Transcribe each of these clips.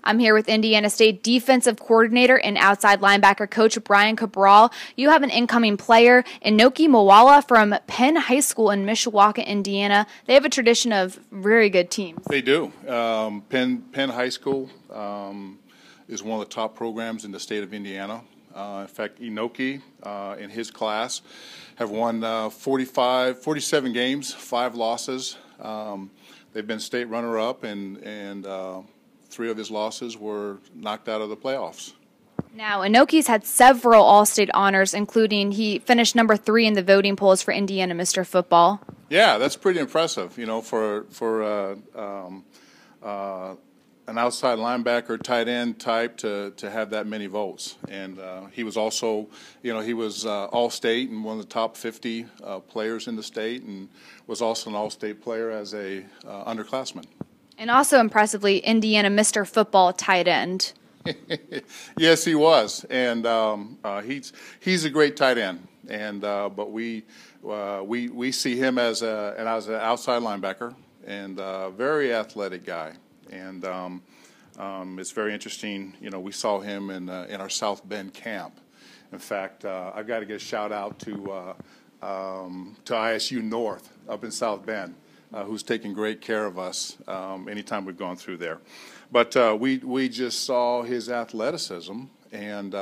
I'm here with Indiana State defensive coordinator and outside linebacker coach Brian Cabral. You have an incoming player, Inoke Moala from Penn High School in Mishawaka, Indiana. They have a tradition of very good teams. They do. Penn High School is one of the top programs in the state of Indiana. In fact, Inoke in his class have won 47 games, 5 losses. They've been state runner-up, and 3 of his losses were knocked out of the playoffs. Now, Inoke's had several All-State honors, including he finished number 3 in the voting polls for Indiana Mr. Football. Yeah, that's pretty impressive, you know, for an outside linebacker, tight end type to have that many votes. And he was also, you know, he was All-State and one of the top 50 players in the state, and was also an All-State player as a underclassman. And also impressively, Indiana Mr. Football tight end. Yes, he was, and he's a great tight end. And but we see him as an outside linebacker, and very athletic guy. And it's very interesting. You know, we saw him in our South Bend camp. In fact, I've got to get a shout out to ISU North up in South Bend, who's taken great care of us anytime we've gone through there. But we just saw his athleticism, and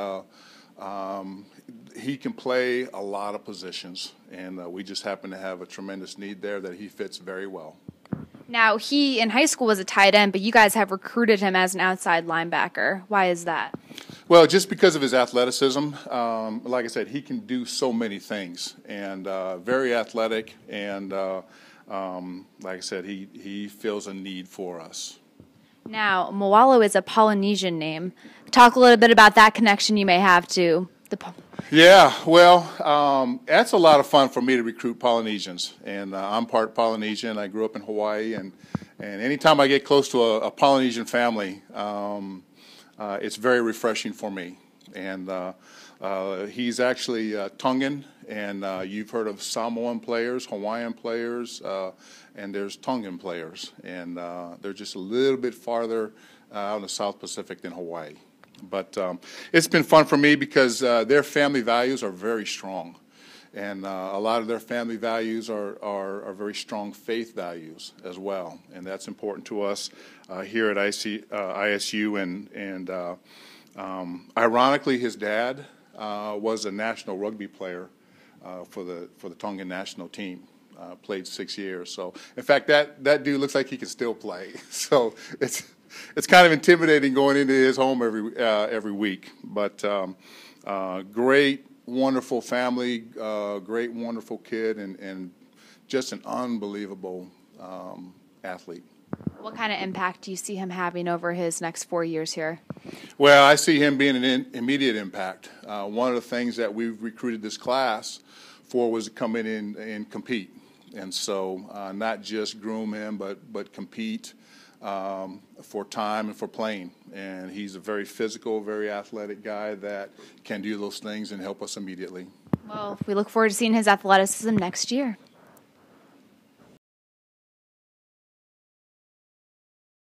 he can play a lot of positions, and we just happen to have a tremendous need there that he fits very well. Now, he in high school was a tight end, but you guys have recruited him as an outside linebacker. Why is that? Well, just because of his athleticism. Like I said, he can do so many things, and very athletic, and like I said, he feels a need for us. Now, Moala is a Polynesian name. Talk a little bit about that connection you may have to the Yeah, well, that's a lot of fun for me to recruit Polynesians, and I'm part Polynesian. I grew up in Hawaii, and anytime I get close to a Polynesian family, it's very refreshing for me. And he's actually Tongan, and you've heard of Samoan players, Hawaiian players, and there's Tongan players, and they're just a little bit farther out in the South Pacific than Hawaii. But it's been fun for me because their family values are very strong, and a lot of their family values are very strong faith values as well, and that's important to us here at ISU. And ironically, his dad was a national rugby player for the Tongan national team. Played 6 years. So, in fact, that dude looks like he can still play. So it's kind of intimidating going into his home every week. But great, wonderful family, great, wonderful kid, and just an unbelievable athlete. What kind of impact do you see him having over his next 4 years here? Well, I see him being an immediate impact. One of the things that we've recruited this class for was to come in and compete. And so not just groom him, but compete for time and for playing. And he's a very physical, very athletic guy that can do those things and help us immediately. Well, we look forward to seeing his athleticism next year.